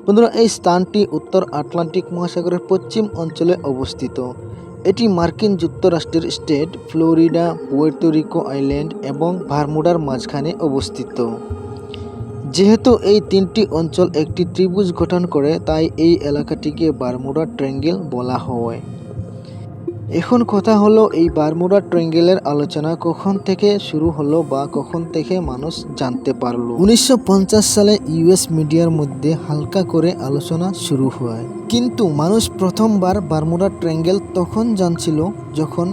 বন্ধুরা, এই স্থানটি উত্তর আটলান্টিক মহাসাগরের পশ্চিম অঞ্চলে অবস্থিত। এটি মার্কিন যুক্তরাষ্ট্রের state Florida, Puerto Rico island এবং বারমুডার মাঝখানে অবস্থিত। যেহেতু এই তিনটি অঞ্চল একটি ত্রিভুজ গঠন করে, তাই এই এলাকাটিকে বারমুডা ট্রায়াঙ্গেল বলা হয়। এখন কথা হলো, এই বারমুডা ট্রায়াঙ্গেলের আলোচনা কখন থেকে শুরু হলো বা কখন থেকে মানুষ জানতে পারলো। 1950 সালে ইউএস মিডিয়ার মধ্যে হালকা করে আলোচনা শুরু হয়। কিন্তু মানুষ প্রথমবার বারমুডা ট্রায়াঙ্গেল তখন জানছিল যখন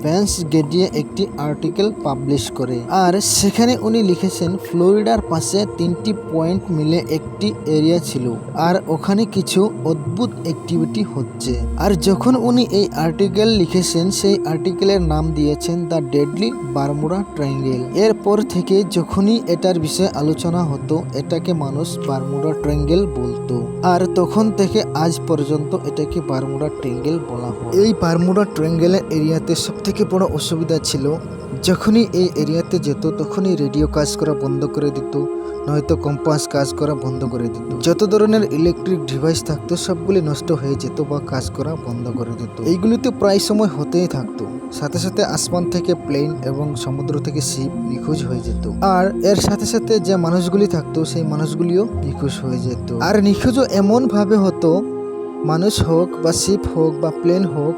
ভ্যান্স গেডিয়ে একটি আর্টিকেল পাবলিশ করে। আর সেখানে উনি লিখেছেন ফ্লোরিডার পাশে 3টি পয়েন্ট মিলে একটি এরিয়া ছিল, আর ওখানে কিছু অদ্ভুত অ্যাক্টিভিটি হচ্ছে। আর যখন উনি এই আর্টিকেল লিখেছেন, সেই আর্টিকেলের নাম দিয়েছেন দ্য ডেডলি বারমুডা ট্রায়াঙ্গেল। এরপর থেকে যখনই এটার বিষয়ে আলোচনা হতো, এটাকে মানুষ বারমুডা ট্রায়াঙ্গেল বলতো। আর তখন থেকে আজ পর্যন্ত এটাকে বারমুডা ট্রায়াঙ্গেল বলা হয়। এই বারমুডা ট্রায়াঙ্গেলের এরিয়াতে সবথেকে বড় অসুবিধা ছিল, যখনই এই এরিয়াতে যেত তখনই রেডিও কাজ করা বন্ধ করে দিত, নয়তো কম্পাস কাজ করা বন্ধ করে দিত। যত ধরনের ইলেকট্রিক ডিভাইস থাকতো সবগুলি নষ্ট হয়ে যেত বা কাজ করা বন্ধ করে দিত। এইগুলিতে প্রায় সময় হতেই থাকতো। সাথে সাথে আসমান থেকে প্লেন এবং সমুদ্র থেকে শিপ নিখোঁজ হয়ে যেত। আর এর সাথে সাথে যে মানুষগুলি থাকতো সেই মানুষগুলিও নিখোঁজ হয়ে যেত। আর নিখোঁজও এমন ভাবে হতো, মানুষ হোক বা শিপ হোক বা প্লেন হোক,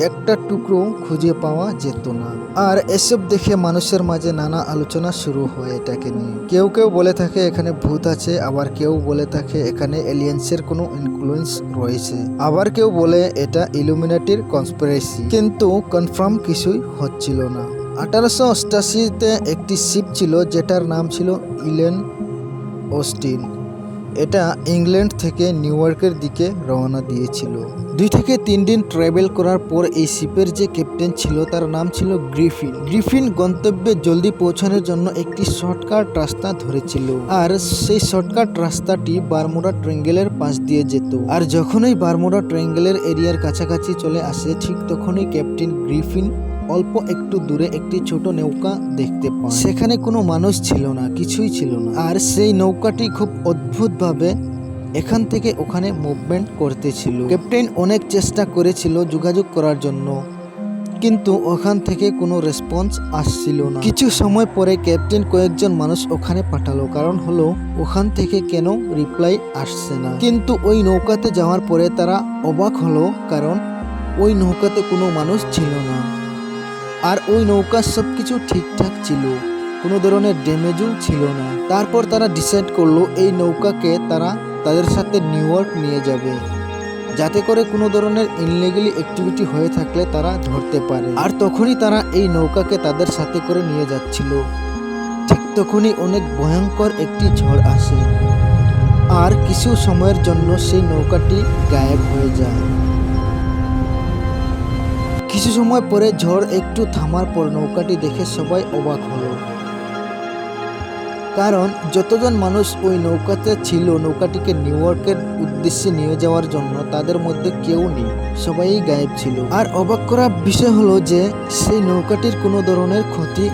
একটা টুকরো খুঁজে পাওয়া যেত না। আর এসব দেখে মানুষের মাঝে নানা আলোচনা শুরু হয় এটাকে নিয়ে। কেউ কেউ বলে থাকে এখানে ভূত আছে, আবার কেউ বলে থাকে এখানে এলিয়েন্সের কোনো ইনফ্লুয়েন্স রয়েছে, আবার কেউ বলে এটা ইলুমিনাটির কনস্পিরেসি। কিন্তু কনফার্ম কিছুই হচ্ছিল না। 1888-তে একটি শিপ ছিল যেটার নাম ছিল ইলেন অস্টিন। এটা ইংল্যান্ড থেকে নিউ ইয়র্কের দিকে রওনা দিয়েছিল। 2 থেকে 3 দিন ট্রাভেল করার পর এই শিপের যে ক্যাপ্টেন ছিল তার নাম ছিল গ্রিফিন গন্তব্যে জলদি পৌঁছানোর জন্য একটি শর্টকাট রাস্তা ধরেছিল। আর সেই শর্টকাট রাস্তাটি বারমুডা ট্রায়াঙ্গেলের পাশ দিয়ে যেত। আর যখনই বারমুডা ট্রায়াঙ্গেলের এরিয়ার কাছাকাছি চলে আসে, ঠিক তখনই ক্যাপ্টেন গ্রিফিন অল্প একটু দূরে একটি ছোট নৌকা দেখতে পান। সেখানে কোনো মানুষ ছিল না, কিছুই ছিল না। আর সেই নৌকাটি খুব অদ্ভুতভাবে এখান থেকে ওখানে মুভমেন্ট করতেছিল। ক্যাপ্টেন অনেক চেষ্টা করেছিল যোগাযোগ করার জন্য, কিন্তু ওখান থেকে কোনো রেসপন্স আসছিল না। কিছু সময় পরে ক্যাপ্টেন কয়েকজন মানুষ ওখানে পাঠালো, কারণ হলো ওখান থেকে কেন রিপ্লাই আসছে না। কিন্তু ওই নৌকাতে যাওয়ার পরে তারা অবাক হলো, কারণ ওই নৌকাতে কোনো মানুষ ছিল না। আর ওই নৌকার সবকিছু ঠিকঠাক ছিল, কোনো ধরনের ড্যামেজও ছিল না। তারপর তারা ডিসাইড করলো এই নৌকাকে তারা তাদের সাথে নিউ ইয়র্ক নিয়ে যাবে, যাতে করে কোনো ধরনের ইনলিগালি অ্যাক্টিভিটি হয়ে থাকলে তারা ধরতে পারে। আর তখনই তারা এই নৌকাকে তাদের সাথে করে নিয়ে যাচ্ছিল। ঠিক তখনই অনেক ভয়ঙ্কর একটি ঝড় আসে, আর কিছু সময়ের জন্য সেই নৌকাটি গায়েব হয়ে যায়। কিছু সময় পরে ঝড় একটু থামার পর নৌকাটি দেখে সবাই অবাক হলো, কারণ যতজন মানুষ ওই নৌকাতে ছিল নৌকাটিকে নিউ ইয়র্কের উদ্দেশ্যে নিয়ে যাওয়ার জন্য, তাদের মধ্যে কেউ নেই, সবাই গায়েব ছিল। আর অবাক করার বিষয় হলো যে সেই নৌকাটির কোনো ধরনের ক্ষতি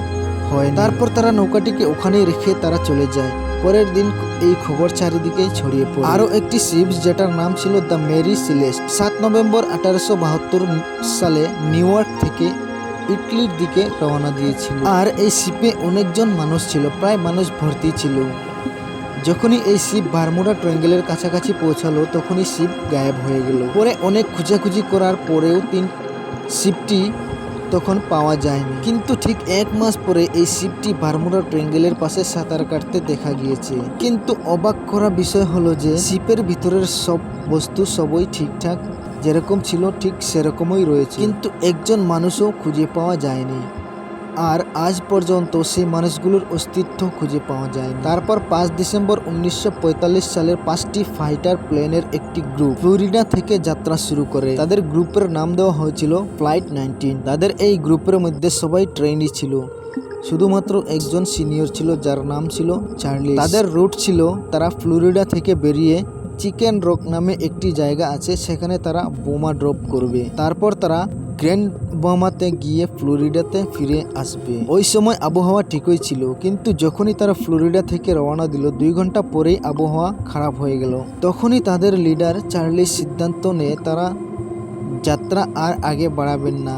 হয়। তারপর তারা নৌকাটিকে ওখানেই রেখে তারা চলে যায়। পরের দিন এই খবর চারিদিকে ছড়িয়ে পড়ে। আরও একটি শিপ যেটার নাম ছিল দ্য মেরি সিলেস্ট 7 নভেম্বর 1872 সালে নিউ ইয়র্ক থেকে ইটালির দিকে রওনা দিয়েছিল। আর এই শিপে অনেকজন মানুষ ছিল, প্রায় মানুষ ভর্তি ছিল। যখনই এই শিপ বারমুডা ট্রায়াঙ্গেলের কাছাকাছি পৌঁছালো, তখনই শিপ গায়েব হয়ে গেল। পরে অনেক খোঁজাখুঁজি করার পরেও শিপটি তখন পাওয়া যায়নি। কিন্তু ঠিক 1 মাস পরে এই শিপটি বারমুডা ট্রায়াঙ্গেলের পাশে সাঁতার কাটতে দেখা গিয়েছে। কিন্তু অবাক করা বিষয় হলো যে শিপের ভিতরের সব বস্তু সবই ঠিকঠাক যেরকম ছিল ঠিক সেরকমই রয়েছে, কিন্তু একজন মানুষও খুঁজে পাওয়া যায়নি। আর আজ পর্যন্ত সেই মানুষগুলোর অস্তিত্ব খুঁজে পাওয়া যায়নি। তারপর 5 ডিসেম্বর 1945 সালের 5টি ফাইটার প্লেনের একটি গ্রুপ ফ্লোরিডা থেকে যাত্রা শুরু করে। তাদের গ্রুপের নাম দেওয়া হয়েছিল ফ্লাইট 19। তাদের এই গ্রুপের মধ্যে সবাই ট্রেনি ছিল, শুধুমাত্র একজন সিনিয়র ছিল যার নাম ছিল চার্লি। তাদের রুট ছিল তারা ফ্লোরিডা থেকে বেরিয়ে চিকেন রক নামে একটি জায়গা আছে, সেখানে তারা বোমা ড্রপ করবে। তারপর তারা গ্র্যান্ড বামাতে গিয়ে ফ্লোরিডাতে ফিরে আসবে। ওই সময় আবহাওয়া ঠিকই ছিল, কিন্তু যখনই তারা ফ্লোরিডা থেকে রওনা দিল 2 ঘন্টা পরেই আবহাওয়া খারাপ হয়ে গেল। তখনই তাদের লিডার চার্লি সিদ্ধান্ত নেয় তারা যাত্রা আর আগে বাড়াবেন না,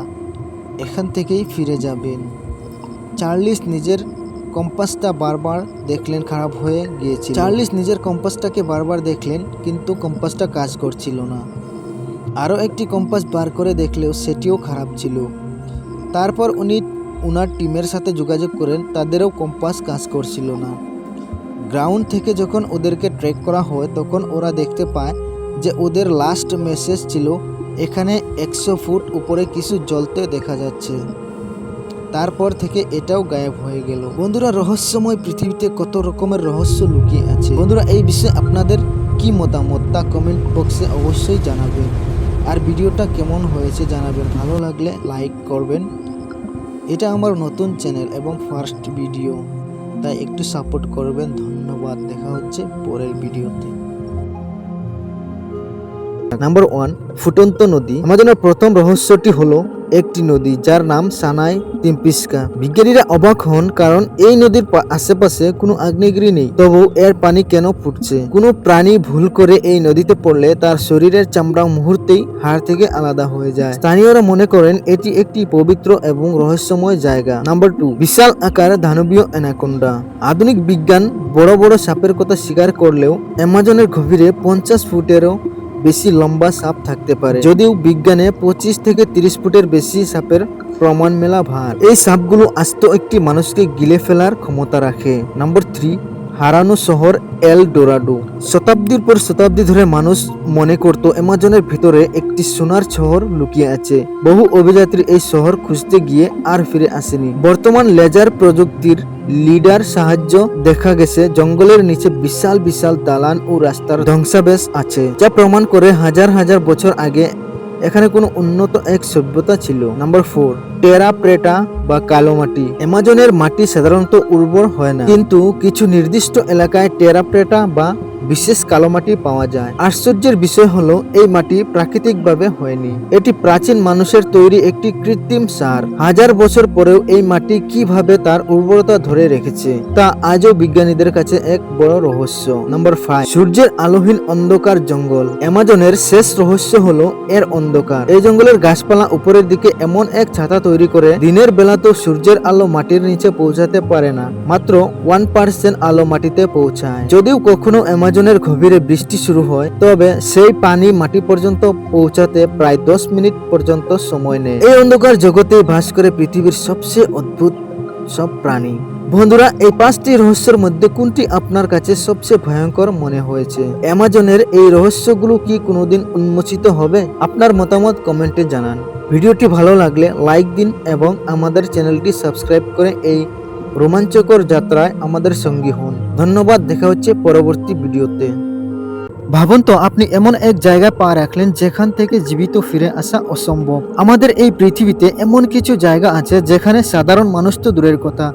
এখান থেকেই ফিরে যাবেন। চার্লিস নিজের কম্পাসটা বারবার দেখলেন, খারাপ হয়ে গিয়েছিল। চার্লিস নিজের কম্পাসটাকে বারবার দেখলেন, কিন্তু কম্পাসটা কাজ করছিল না। আরও একটি কম্পাস বার করে দেখলেও সেটিও খারাপ ছিল। তারপর উনি ওনার টিমের সাথে যোগাযোগ করেন, তাদেরও কম্পাস কাজ করছিল না। গ্রাউন্ড থেকে যখন ওদেরকে ট্র্যাক করা হয় তখন ওরা দেখতে পায় যে ওদের লাস্ট মেসেজ ছিল এখানে 100 ফুট উপরে কিছু জ্বলতে দেখা যাচ্ছে। তারপর থেকে এটাও গায়েব হয়ে গেল। বন্ধুরা, রহস্যময় পৃথিবীতে কত রকমের রহস্য লুকিয়ে আছে। বন্ধুরা, এই বিষয়ে আপনাদের কি মতামত তা কমেন্ট বক্সে অবশ্যই জানাবেন। আর ভিডিওটা কেমন হয়েছে জানাবেন। ভালো লাগলে লাইক করবেন। এটা আমার নতুন চ্যানেল এবং ফার্স্ট ভিডিও, তাই একটু সাপোর্ট করবেন। ধন্যবাদ। দেখা হচ্ছে পরের ভিডিওতে। নাম্বার 1, ফুটন্ত নদী। আমাজনের প্রথম রহস্যটি হলো একটি নদী যার নাম সানাই টিম্পিস্কা। বিজ্ঞানীরা অবাক হন, কারণ এই নদীর আশেপাশে কোনো আগ্নেয়গিরি নেই, তবু এর পানি কেন ফুটছে? কোনো প্রাণী ভুল করে এই নদীতে পড়লে তার শরীরের চামড়া মুহূর্তেই হাড় থেকে আলাদা হয়ে যায়। স্থানীয়রা মনে করেন এটি একটি পবিত্র এবং রহস্যময় জায়গা। নাম্বার 2, বিশাল আকার দানবীয় অ্যানাকোন্ডা। আধুনিক বিজ্ঞান বড় বড় সাপের কথা স্বীকার করলেও অ্যামাজনের গভীরে 50 ফুটেরও বেশি লম্বা সাপ থাকতে পারে। যদিও বিজ্ঞানে 25 থেকে 30 ফুটের বেশি সাপের প্রমাণ মেলা ভার। এই সাপগুলো আস্ত একটি মানুষকে গিলে ফেলার ক্ষমতা রাখে। নাম্বার 3, হারানো শহর এল ডোরাডো। শতাব্দীর পর শতাব্দী ধরে মানুষ মনে করত অ্যামাজনের ভিতরে একটি সোনার শহর লুকিয়ে আছে। বহু অভিযাত্রী এই শহর খুঁজতে গিয়ে আর ফিরে আসেনি। বর্তমান লেজার প্রযুক্তির লিডার সাহায্য দেখা গেছে জঙ্গলের নিচে বিশাল বিশাল দালান ও রাস্তার ধ্বংসাবশেষ আছে, যা প্রমাণ করে হাজার হাজার বছর আগে এখানে কোনো উন্নত এক সভ্যতা ছিল। নাম্বার 4, টেরা প্রেটা বা কালো মাটি। অ্যামাজনের মাটি সাধারণত উর্বর হয় না, কিন্তু কিছু নির্দিষ্ট এলাকায় টেরা প্রেটা বা বিশেষ কালো মাটি পাওয়া যায়। আশ্চর্যের বিষয় হলো এই মাটি প্রাকৃতিকভাবে হয়নি, এটি প্রাচীন মানুষের তৈরি একটি কৃত্রিম সার। হাজার বছর পরেও এই মাটি কিভাবে তার উর্বরতা ধরে রেখেছে তা আজও বিজ্ঞানীদের কাছে এক বড় রহস্য। নাম্বার 5, সূর্যের আলোহীন অন্ধকার জঙ্গল। অ্যামাজনের শেষ রহস্য হলো এর অন্ধকার। এই জঙ্গলের গাছপালা উপরের দিকে এমন এক ছাতা তৈরি করে দিনের বেলাতেও সূর্যের আলো মাটির নিচে পৌঁছাতে পারে না, মাত্র 1% আলো মাটিতে পৌঁছায়। যদিও কখনো অ্যামাজনের গভীরে বৃষ্টি শুরু হয়, তবে সেই পানি মাটি পর্যন্ত পৌঁছাতে প্রায় 10 মিনিট পর্যন্ত সময় নেয়। এই অন্ধকার জগতে বাস করে পৃথিবীর সবচেয়ে অদ্ভুত সব প্রাণী। বন্ধুরা, এই 5টি রহস্যের মধ্যে কোনটি আপনার কাছে সবচেয়ে ভয়ঙ্কর মনে হয়েছে? অ্যামাজনের এই রহস্যগুলো কি কোনোদিন উন্মোচিত হবে? আপনার মতামত কমেন্টে জানান। ভিডিওটি ভালো লাগলে লাইক দিন এবং আমাদের চ্যানেলটি সাবস্ক্রাইব করে এই রোমাঞ্চকর যাত্রায় আমাদের সঙ্গী হন। ধন্যবাদ। দেখা হচ্ছে পরবর্তী ভিডিওতে। ভাবুন তো, আপনি এমন এক জায়গায় পা রাখলেন যেখান থেকে জীবিত ফিরে আসা অসম্ভব। আমাদের এই পৃথিবীতে এমন কিছু জায়গা আছে যেখানে সাধারণ মানুষ তো দূরের কথা,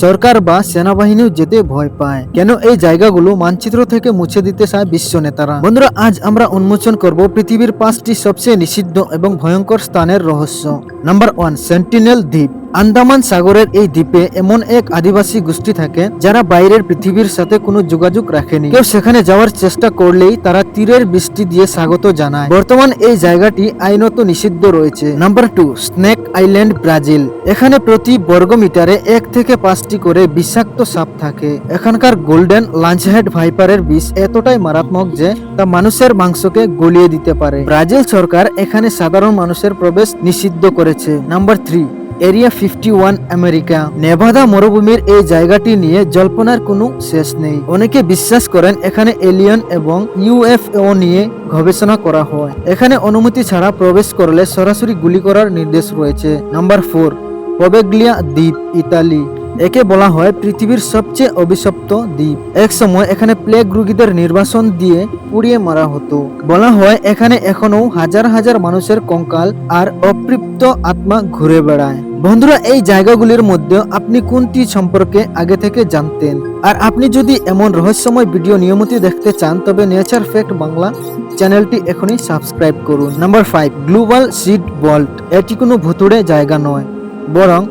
সরকার বা সেনাবাহিনীও যেতে ভয় পায়। কেন এই জায়গাগুলো মানচিত্র থেকে মুছে দিতে চায় বিশ্ব নেতারা? বন্ধুরা, আজ আমরা উন্মোচন করব পৃথিবীর 5টি সবচেয়ে নিষিদ্ধ এবং ভয়ঙ্কর স্থানের রহস্য। নাম্বার 1, সেন্টিনেল দ্বীপ। আন্দামান সাগরের এই দ্বীপে এমন এক আদিবাসী গোষ্ঠী থাকে যারা বাইরের পৃথিবীর সাথে কোনো যোগাযোগ রাখেনি। কেউ সেখানে যাওয়ার চেষ্টা করলেই তারা তীরের বৃষ্টি দিয়ে স্বাগত জানায়। বর্তমান এই জায়গাটি আইনত নিষিদ্ধ রয়েছে। Number 2, snake island, Brazil. এখানে প্রতি বর্গমিটারে 1 থেকে 5টি করে বিষাক্ত সাপ থাকে। এখানকার গোল্ডেন লাঞ্চহেড ভাইপারের বিষ এতটাই মারাত্মক যে তা মানুষের মাংসকে গলিয়ে দিতে পারে। ব্রাজিল সরকার এখানে সাধারণ মানুষের প্রবেশ নিষিদ্ধ করেছে। Number 3, area 51, America. নেভাদা মরুভূমির এই জায়গাটি নিয়ে জল্পনার কোনো শেষ নেই। অনেকে বিশ্বাস করেন এখানে এলিয়েন এবং ইউএফও নিয়ে গবেষণা করা হয়। এখানে অনুমতি ছাড়া প্রবেশ করলে সরাসরি গুলি করার নির্দেশ রয়েছে। নাম্বার 4, পবেগ্লিয়া দ্বীপ, ইতালি। একে বলা হয় পৃথিবীর সবচেয়ে অভিশপ্ত দ্বীপ। এক সময় এখানে প্লেগ রোগীদের নির্বাসন দিয়ে পুড়িয়ে মারা হতো। বলা হয় এখানে এখনো হাজার হাজার মানুষের কঙ্কাল আর অতৃপ্ত আত্মা ঘুরে বেড়ায়। বন্ধুরা, এই জায়গাগুলির মধ্যে আপনি কোনটি সম্পর্কে আগে থেকে জানতেন? আর আপনি যদি এমন রহস্যময় ভিডিও নিয়মিত দেখতে চান তবে নেচার ফ্যাক্ট বাংলা চ্যানেলটি এখনই সাবস্ক্রাইব করুন। Number 5, global seed vault. এটি কোনো ভুতুড়ে জায়গা নয়, বরং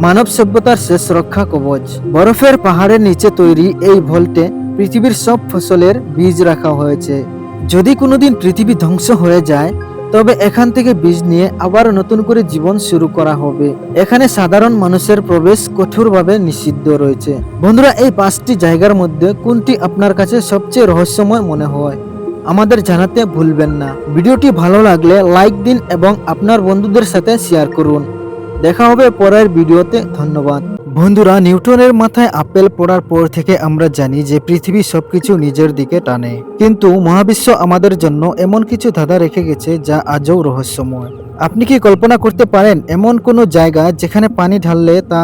মানব সভ্যতার শেষ রক্ষা কবচ। বরফের পাহাড়ের নিচে তৈরি এই ভল্টে পৃথিবীর সব ফসলের বীজ রাখা হয়েছে। যদি কোনোদিন পৃথিবী ধ্বংস হয়ে যায় তবে এখান থেকে বীজ নিয়ে আবার নতুন করে জীবন শুরু করা হবে। এখানে সাধারণ মানুষের প্রবেশ কঠোরভাবে নিষিদ্ধ রয়েছে। বন্ধুরা, এই 5টি জায়গার মধ্যে কোনটি আপনার কাছে সবচেয়ে রহস্যময় মনে হয় আমাদের জানাতে ভুলবেন না। ভিডিওটি ভালো লাগলে লাইক দিন এবং আপনার বন্ধুদের সাথে শেয়ার করুন। দেখা হবে পরের ভিডিওতে। ধন্যবাদ। বন্ধুরা, নিউটনের মাথায় আপেল পড়ার পর থেকে আমরা জানি যে পৃথিবী সবকিছু নিজের দিকে টানে, কিন্তু মহাবিশ্ব আমাদের জন্য এমন কিছু ধাঁধা রেখে গেছে যা আজও রহস্যময়। আপনি কি কল্পনা করতে পারেন এমন কোনো জায়গা যেখানে পানি ঢাললে তা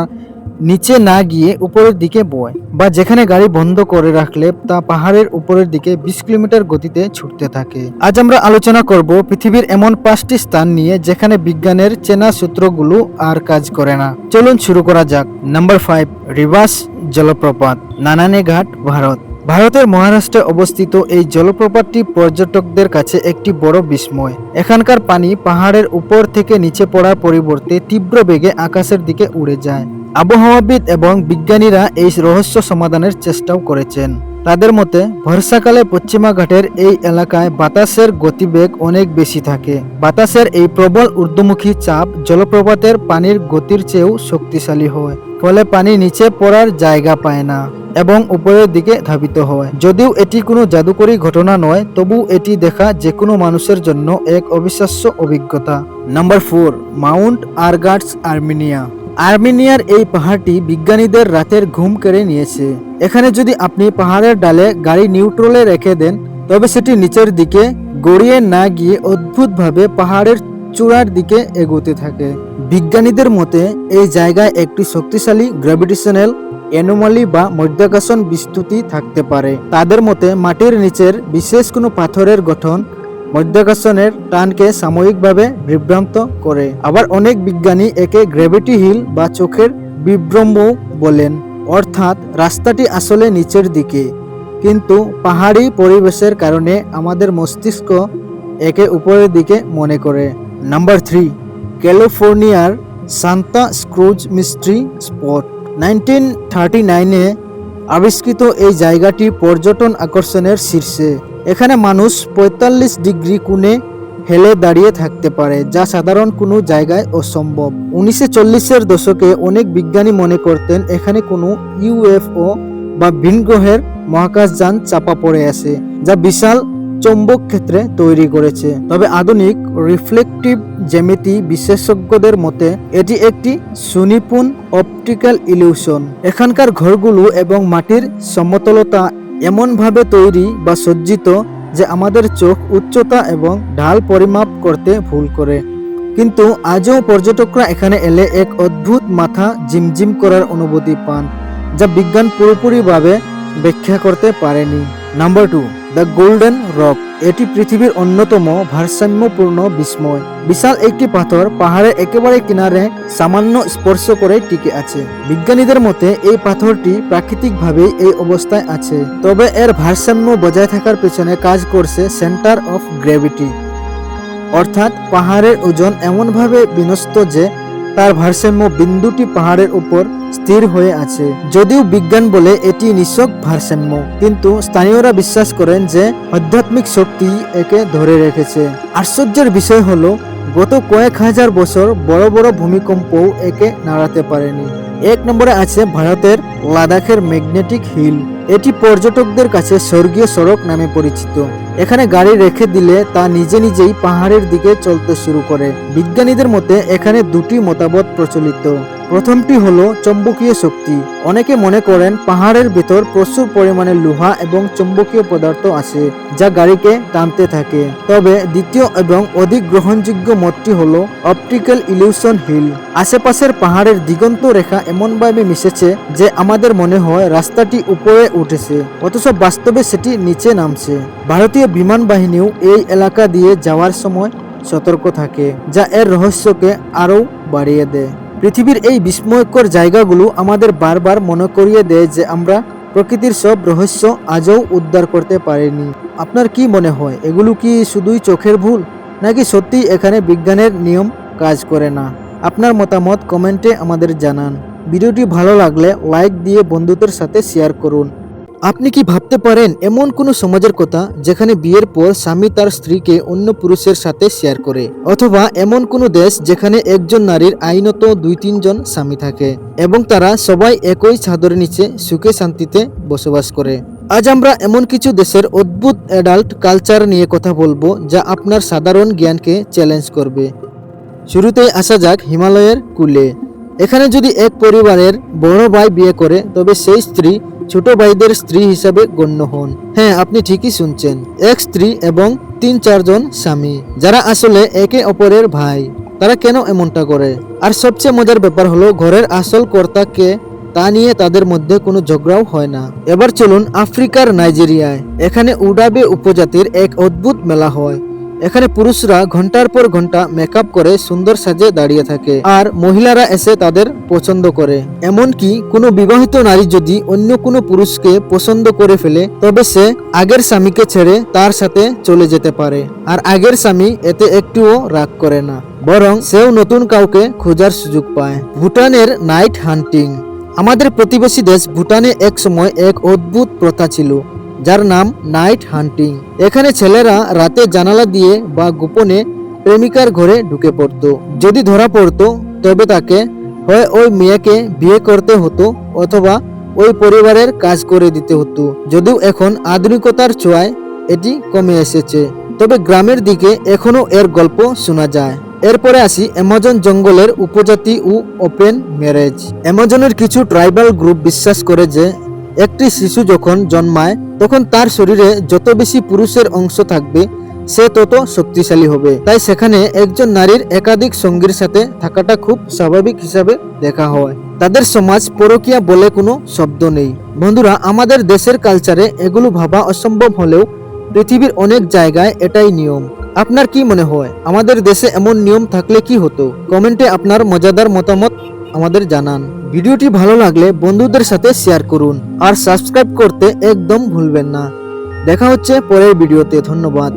নিচে না গিয়ে উপরের দিকে বয়, বা যেখানে গাড়ি বন্ধ করে রাখলে তা পাহাড়ের উপরের দিকে 20 কিলোমিটার গতিতে ছুটতে থাকে? আজ আমরা আলোচনা করব পৃথিবীর এমন 5টি স্থান নিয়ে যেখানে বিজ্ঞানের চেনা সূত্রগুলো আর কাজ করে না। চলুন শুরু করা যাক। নাম্বার 5, রিভাস জলপ্রপাত, নানানে ঘাট, ভারত। ভারতের মহারাষ্ট্রে অবস্থিত এই জলপ্রপাতটি পর্যটকদের কাছে একটি বড় বিস্ময়। এখানকার পানি পাহাড়ের উপর থেকে নিচে পড়ার পরিবর্তে তীব্র বেগে আকাশের দিকে উড়ে যায়। আবহাওয়াবিদ এবং বিজ্ঞানীরা এই রহস্য সমাধানের চেষ্টাও করেছেন। তাদের মতে বর্ষাকালে পশ্চিমা ঘাটের এই এলাকায় বাতাসের গতিবেগ অনেক বেশি থাকে। বাতাসের এই প্রবল ঊর্ধ্বমুখী চাপ জলপ্রপাতের পানির গতির চেয়েও শক্তিশালী হয়, ফলে পানি নিচে পড়ার জায়গা পায় না এবং উপরের দিকে ধাবিত হয়। যদিও এটি কোনো জাদুকরী ঘটনা নয়, তবু এটি দেখা যে কোনো মানুষের জন্য এক অবিশ্বাস্য অভিজ্ঞতা। Number 4, mount Aragats, Armenia. আর্মেনিয়ার এই পাহাড়টি বিজ্ঞানীদের রাতের ঘুম কেড়ে নিয়েছে। এখানে যদি আপনি পাহাড়ের ডালে গাড়ি নিউট্রালে রেখে দেন তবে সেটি নিচের দিকে গড়িয়ে না গিয়ে অদ্ভুতভাবে পাহাড়ের চূড়ার দিকে এগোতে থাকে। বিজ্ঞানীদের মতে এই জায়গায় একটি শক্তিশালী গ্র্যাভিটেশনাল অ্যানোমালি বা মধ্যাকর্ষণ বিস্তৃতি থাকতে পারে। তাদের মতে মাটির নিচের বিশেষ কোনো পাথরের গঠন মধ্যাকর্ষণের টানকে সাময়িকভাবে বিভ্রান্ত করে। আবার অনেক বিজ্ঞানী একে গ্র্যাভিটি হিল বা চোখের বিভ্রমও বলেন, অর্থাৎ রাস্তাটি আসলে নিচের দিকে, কিন্তু পাহাড়ি পরিবেশের কারণে আমাদের মস্তিষ্ক একে উপরের দিকে মনে করে। নাম্বার 3, ক্যালিফোর্নিয়ার সান্তা ক্রুজ মিস্ট্রি স্পট। 1939-এ আবিষ্কৃত এই জায়গাটি পর্যটন আকর্ষণের শীর্ষে। এখানে মানুষ 45 ডিগ্রি কোণে হেলে দাঁড়িয়ে থাকতে পারে, যা সাধারণ কোনো জায়গায় অসম্ভব। 1940-এর দশকে অনেক বিজ্ঞানী মনে করতেন এখানে কোনো ইউএফও বা ভিন গ্রহের মহাকাশযান চাপা পড়ে আছে, যা বিশাল চৌম্বক ক্ষেত্রে তৈরি করেছে। তবে আধুনিক রিফ্লেকটিভ জ্যামিতি বিশেষজ্ঞদের মতে এটি একটি সুনিপুণ অপটিক্যাল ইলিউশন। এখানকার ঘরগুলো এবং মাটির সমতলতা এমনভাবে তৈরি বা সজ্জিত যে আমাদের চোখ উচ্চতা এবং ঢাল পরিমাপ করতে ভুল করে। কিন্তু আজও পর্যটকরা এখানে এলে এক অদ্ভুত মাথা ঝিমঝিম করার অনুভূতি পান, যা বিজ্ঞান পুরোপুরিভাবে ব্যাখ্যা করতে পারেনি। Number 2, the golden rock. এটি পৃথিবীর অন্যতম ভারসাম্যপূর্ণ বিস্ময়। বিশাল একটি পাথর পাহাড়ের একেবারে কিনারে সামান্য স্পর্শ করে টিকে আছে। বিজ্ঞানীদের মতে এই পাথরটি প্রাকৃতিকভাবেই এই অবস্থায় আছে, তবে এর ভারসাম্য বজায় থাকার পেছনে কাজ করছে সেন্টার অফ গ্র্যাভিটি, অর্থাৎ পাহাড়ের ওজন এমনভাবে বিন্যস্ত যে তার ভারসাম্য বিন্দুটি পাহাড়ের উপর স্থির হয়ে আছে। যদিও বিজ্ঞান বলে এটি নিছক ভারসাম্য, কিন্তু স্থানীয়রা বিশ্বাস করেন যে আধ্যাত্মিক শক্তি একে ধরে রেখেছে। আশ্চর্যের বিষয় হলো গত কয়েক হাজার বছর বড় বড় ভূমিকম্পও একে নাড়াতে পারেনি। 1 নম্বরে আছে ভারতের লাদাখের ম্যাগনেটিক হিল। এটি পর্যটকদের কাছে স্বর্গীয় সড়ক নামে পরিচিত। এখানে গাড়ি রেখে দিলে তা নিজে নিজেই পাহাড়ের দিকে চলতে শুরু করে। বিজ্ঞানীদের মতে এখানে 2টি মতবাদ প্রচলিত। প্রথমটি হলো চৌম্বকীয় শক্তি। অনেকে মনে করেন পাহাড়ের ভেতর প্রচুর পরিমাণে লোহা এবং চৌম্বকীয় পদার্থ আছে যা গাড়িকে টানতে থাকে। তবে দ্বিতীয় এবং অধিক গ্রহণযোগ্য মতটি হলো অপটিক্যাল ইলিউশন হিল। আশেপাশের পাহাড়ের দিগন্ত রেখা এমনভাবে মিশেছে যে আমাদের মনে হয় রাস্তাটি উপরে উঠেছে, অথচ বাস্তবে সেটি নিচে নামছে। ভারতীয় বিমান বাহিনীও এই এলাকা দিয়ে যাওয়ার সময় সতর্ক থাকে, যা এর রহস্যকে আরও বাড়িয়ে দেয়। পৃথিবীর এই বিস্ময়কর জায়গাগুলো আমাদের বারবার মনে করিয়ে দেয় যে আমরা প্রকৃতির সব রহস্য আজও উদ্ধার করতে পারিনি। আপনার কি মনে হয়, এগুলো কি শুধুই চোখের ভুল, নাকি সত্যিই এখানে বিজ্ঞানের নিয়ম কাজ করে না? আপনার মতামত কমেন্টে আমাদের জানান। ভিডিওটি ভালো লাগলে লাইক দিয়ে বন্ধুদের সাথে শেয়ার করুন। আপনি কি ভাবতে পারেন এমন কোনো সমাজের কথা যেখানে বিয়ের পর স্বামী তার স্ত্রীকে অন্য পুরুষের সাথে শেয়ার করে, অথবা এমন কোনো দেশ যেখানে একজন নারীর আইনত 2-3 জন স্বামী থাকে এবং তারা সবাই একই ছাদের নিচে সুখে শান্তিতে বসবাস করে? আজ আমরা এমন কিছু দেশের অদ্ভুত অ্যাডাল্ট কালচার নিয়ে কথা বলবো যা আপনার সাধারণ জ্ঞানকে চ্যালেঞ্জ করবে। শুরুতেই আসা যাক হিমালয়ের কুলে। এখানে যদি এক পরিবারের বড় ভাই বিয়ে করে তবে সেই স্ত্রী ছোট ভাইদের স্ত্রী হিসাবে গণ্য হন। হ্যাঁ, আপনি ঠিকই শুনছেন, এক স্ত্রী এবং 3-4 জন স্বামী, যারা আসলে একে অপরের ভাই। তারা কেন এমনটা করে? আর সবচেয়ে মজার ব্যাপার হলো, ঘরের আসল কর্তা কে তা নিয়ে তাদের মধ্যে কোনো ঝগড়াও হয় না। এবার চলুন আফ্রিকার নাইজেরিয়ায়। এখানে উডাবে উপজাতির এক অদ্ভুত মেলা হয়। এখানে পুরুষরা ঘন্টার পর ঘন্টা মেকআপ করে সুন্দর সাজে দাঁড়িয়ে থাকে, আর মহিলারা এসে তাদের পছন্দ করে। এমনকি কোনো বিবাহিত নারী যদি অন্য কোনো পুরুষকে পছন্দ করে ফেলে তবে সে আগের স্বামীকে ছেড়ে তার সাথে চলে যেতে পারে, আর আগের স্বামী এতে একটুও রাগ করে না, বরং সেও নতুন কাউকে খোঁজার সুযোগ পায়। ভুটানের নাইট হান্টিং। আমাদের প্রতিবেশী দেশ ভুটানে এক সময় এক অদ্ভুত প্রথা ছিল যার নাম নাইট হান্টিং। এখানে ছেলেরা রাতে জানালা দিয়ে বা গোপনে প্রেমিকার ঘরে ঢুকে পড়ত। যদি ধরা পড়তো তবে তাকে হয় ওই মেয়েকে বিয়ে করতে হতো অথবা ওই পরিবারের কাজ করে দিতে হতো। যদিও এখন আধুনিকতার ছোঁয়ায় এটি কমে এসেছে, তবে গ্রামের দিকে এখনো এর গল্প শোনা যায়। এরপরে আসি অ্যামাজন জঙ্গলের উপজাতি ও ওপেন ম্যারেজ। অ্যামাজনের কিছু ট্রাইবাল গ্রুপ বিশ্বাস করে যে একটি শিশু যখন জন্মায় তখন তার শরীরে যত বেশি পুরুষের অংশ থাকবে সে তত শক্তিশালী হবে। তাই সেখানে একজন নারীর একাধিক সঙ্গীর সাথে থাকাটা খুব স্বাভাবিক হিসাবে দেখা হয়। তাদের সমাজ পরকীয়া বলে কোনো শব্দ নেই। বন্ধুরা, আমাদের দেশের কালচারে এগুলো ভাবা অসম্ভব হলেও পৃথিবীর অনেক জায়গায় এটাই নিয়ম। আপনার কি মনে হয়, আমাদের দেশে এমন নিয়ম থাকলে কি হতো? কমেন্টে আপনার মজাদার মতামত আমাদের জানান। ভিডিওটি ভালো লাগলে বন্ধুদের সাথে শেয়ার করুন আর সাবস্ক্রাইব করতে একদম ভুলবেন না। দেখা হচ্ছে পরের ভিডিওতে। ধন্যবাদ।